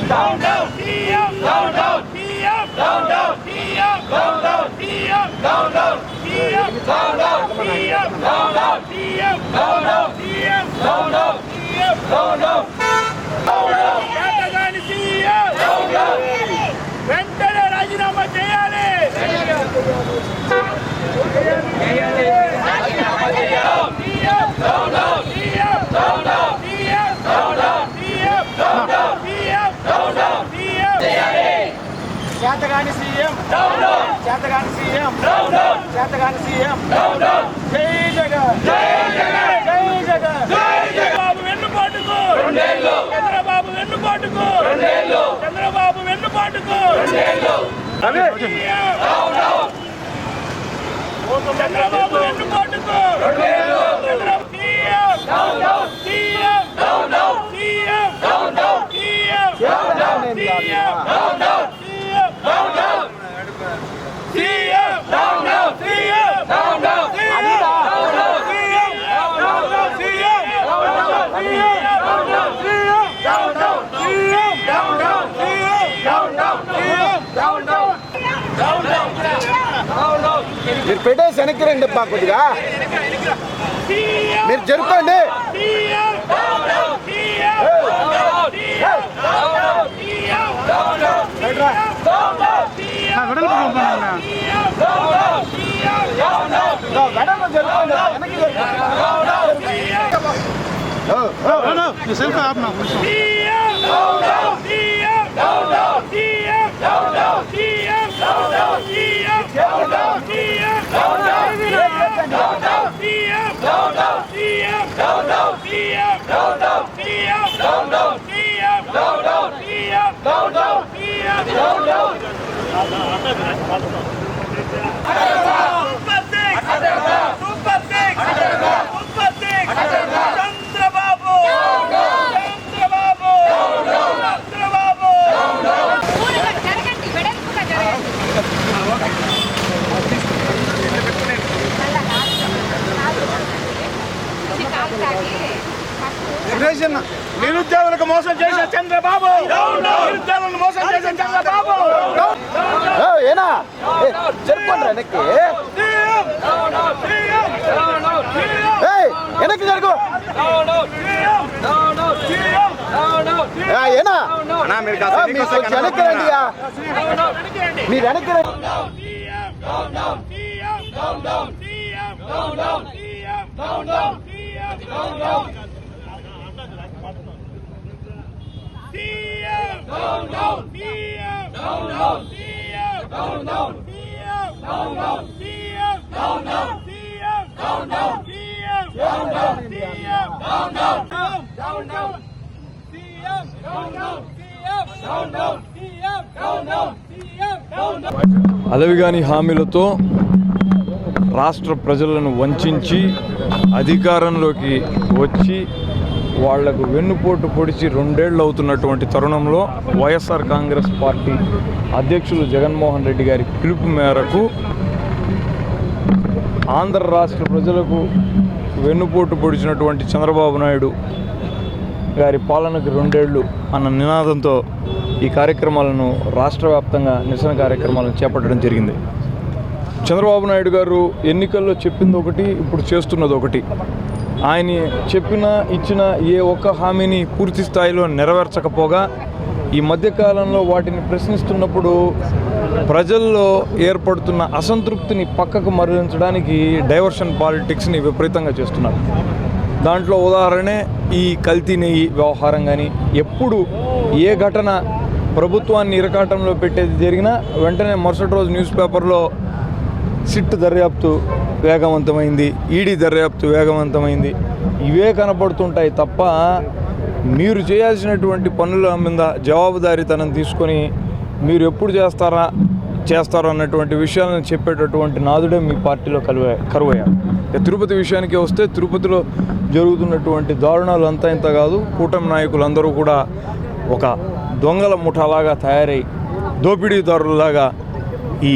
Down, down. CM. Down, down. CM. Down, down. CM. Down, down. CM. Down, down. CM. Down, down. CM. Down, down. CM. Down, down. CM. Down, down. CM. Down, down. Down, down. కేతగాని CM. Down, down. వెంటనే రాజీనామా చేయాలి. రాజీనామా చేయాలి. CM. Down, down. CM. Down, down. CM. Down, down. CM. Down, down. CM. Down, down. CM. చేయాలి. చేతగాని CM down down. చేతగాని CM down down. చేతగాని CM down down. జై జగన్ జై జగన్. జై జగన్ జై జగన్. బాబు వెన్నుపాటుకు రెండేళ్ళు. చంద్రబాబు వెన్నుపాటుకు రెండేళ్ళు. చంద్రబాబు వెన్నుపాటుకు రెండేళ్ళు. CM. Down down. చంద్రబాబు వెన్నుపాటుకు రెండేళ్ళు. CM. Down down. CM. Down down. CM. Down down. CM. Down down. CM. Down down. CM. Down down. CM. Down down. CM. Down down. CM. Down down. CM. Down down. CM. Down down. CM. Down down. CM. Down down. CM. Down down. CM. Down down. CM. Down down. Down down. Down down. మీరు పెట్టేసి వెనక్కి రండి పా కొద్దిగా CM. మీరు జరుపుకోండి CM. Down down. CM. Down down. CM. Down down. CM. Down down. CM. Down down. CM. Down down. CM. Down down. CM. Down down. వెనక్కి జరుపుకోండి వెనక్కి జరుపుకోండి డౌన్ డౌన్. సెల్ఫీ ఆపనా CM. Down down. CM. Down down. CM. Down down. CM. Down down. CM. Down down. CM. Down down. Down down. CM. Down down. CM. Down down. CM. Down down. CM. Down down. CM. Down down. CM. Down down. CM. Down down. Super six. Super six. Super six. Chandrababu. Chandrababu. Chandrababu. ఊరుగా జరగండి, వెడల్పుగా జరగండి. ఇది కాదు తాగి నిరుద్యోగులకు మోసం చేసే చంద్రబాబు నిరుద్యోగులకు మోసం చేసే చంద్రబాబు ఏనా జరుపుకోండి వెనక్కి వెనక్కి జరుగు ఏనా మీరు వెనక్కి రండి మీరు వెనక్కి రండి CM. Down, down. CM. Down, down. CM. Down, down. CM. Down, down. CM. Down, down. CM. Down, down. CM. Down, down. CM. Down, down. CM. Down, down. CM. Down, down. CM. Down, down. CM. Down, down. CM. Down, down. Down, down. CM. Down, down. CM. Down, down. CM. Down, down. CM. Down, down. అలవిగాని హామీలతో రాష్ట్ర ప్రజలను వంచి అధికారంలోకి వచ్చి వాళ్లకు వెన్నుపోటు పొడిచి 2 ఏళ్ళు అవుతున్నటువంటి తరుణంలో వైఎస్ఆర్ కాంగ్రెస్ పార్టీ అధ్యక్షులు జగన్మోహన్ రెడ్డి గారి పిలుపు మేరకు ఆంధ్ర రాష్ట్ర ప్రజలకు వెన్నుపోటు పొడిచినటువంటి చంద్రబాబు నాయుడు గారి పాలనకు 2 ఏళ్ళు అన్న నినాదంతో ఈ కార్యక్రమాలను రాష్ట్ర వ్యాప్తంగా నిరసన కార్యక్రమాలను చేపట్టడం జరిగింది. చంద్రబాబు నాయుడు గారు ఎన్నికల్లో చెప్పింది ఒకటి, ఇప్పుడు చేస్తున్నది ఒకటి. ఆయన ఇచ్చిన ఏ ఒక్క హామీని పూర్తి స్థాయిలో నెరవేర్చకపోగా ఈ మధ్యకాలంలో వాటిని ప్రశ్నిస్తున్నప్పుడు ప్రజల్లో ఏర్పడుతున్న అసంతృప్తిని పక్కకు మరలించడానికి డైవర్షన్ పాలిటిక్స్ని విపరీతంగా చేస్తున్నారు. దాంట్లో ఉదాహరణే ఈ కల్తీ నెయ్యి వ్యవహారం. కానీ ఎప్పుడు ఏ ఘటన ప్రభుత్వాన్ని ఇరకాటంలో పెట్టేది జరిగినా వెంటనే మరుసటి రోజు న్యూస్ పేపర్లో సిట్ దర్యాప్తు వేగవంతమైంది, ఈడీ దర్యాప్తు వేగవంతమైంది, ఇవే కనపడుతుంటాయి తప్ప మీరు చేయాల్సినటువంటి పనుల మీద జవాబుదారీతనం తీసుకొని మీరు ఎప్పుడు చేస్తారో అన్నటువంటి విషయాలను చెప్పేటటువంటి నాదుడే మీ పార్టీలో కరువయ్యారు. తిరుపతి విషయానికి వస్తే తిరుపతిలో జరుగుతున్నటువంటి దారుణాలు అంతా ఇంత కాదు. కూటమి నాయకులందరూ కూడా ఒక దొంగల ముఠాలాగా తయారై దోపిడీదారులాగా ఈ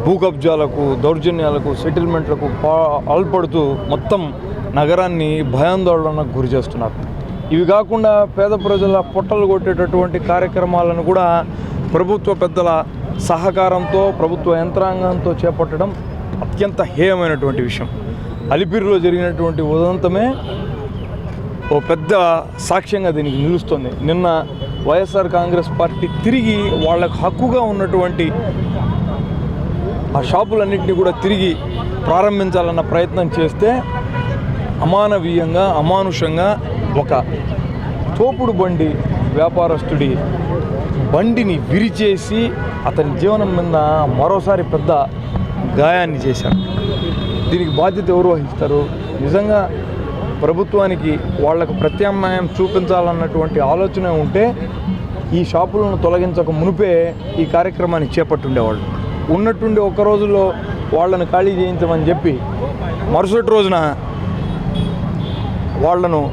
భూ కబ్జాలకు, దౌర్జన్యాలకు, సెటిల్మెంట్లకు పాల్పడుతూ మొత్తం నగరాన్ని భయాందోళనకు గురి చేస్తున్నారు. ఇవి కాకుండా పేద ప్రజల పొట్టలు కొట్టేటటువంటి కార్యక్రమాలను కూడా ప్రభుత్వ పెద్దల సహకారంతో ప్రభుత్వ యంత్రాంగంతో చేపట్టడం అత్యంత హేయమైనటువంటి విషయం. అలిపిరిలో జరిగినటువంటి ఉదంతమే ఓ పెద్ద సాక్ష్యంగా దీనికి నిలుస్తుంది. నిన్న వైఎస్ఆర్ కాంగ్రెస్ పార్టీ తిరిగి వాళ్ళకు హక్కుగా ఉన్నటువంటి ఆ షాపులన్నింటినీ కూడా తిరిగి ప్రారంభించాలన్న ప్రయత్నం చేస్తే అమానవీయంగా అమానుషంగా ఒక తోపుడు బండి వ్యాపారస్తుడి బండిని విరిచేసి అతని జీవనం మీద మరోసారి పెద్ద గాయాన్ని చేశారు. దీనికి బాధ్యత ఎవరు వహిస్తారు? నిజంగా ప్రభుత్వానికి వాళ్లకు ప్రత్యామ్నాయం చూపించాలన్నటువంటి ఆలోచన ఉంటే ఈ షాపులను తొలగించక మునిపే ఈ కార్యక్రమాన్ని చేపట్టుండేవాళ్ళు. ఉన్నట్టుండి ఒక్క రోజుల్లో వాళ్ళను ఖాళీ చేయించమని చెప్పి మరుసటి రోజున వాళ్లను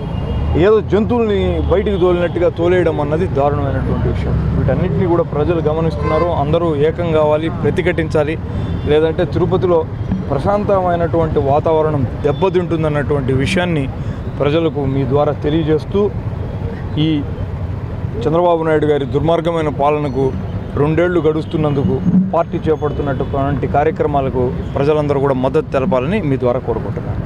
ఏదో జంతువుల్ని బయటికి తోలినట్టుగా తోలేయడం అన్నది దారుణమైనటువంటి విషయం. వీటన్నిటిని కూడా ప్రజలు గమనిస్తున్నారు. అందరూ ఏకం కావాలి, ప్రతిఘటించాలి. లేదంటే తిరుపతిలో ప్రశాంతమైనటువంటి వాతావరణం దెబ్బతింటుందన్నటువంటి విషయాన్ని ప్రజలకు మీ ద్వారా తెలియజేస్తూ ఈ చంద్రబాబు నాయుడు గారి దుర్మార్గమైన పాలనకు 2 ఏళ్లు గడుస్తున్నందుకు పార్టీ చేపడుతున్నటువంటి కార్యక్రమాలకు ప్రజలందరూ కూడా మద్దతు తెలపాలని మీ ద్వారా కోరుకుంటున్నాను.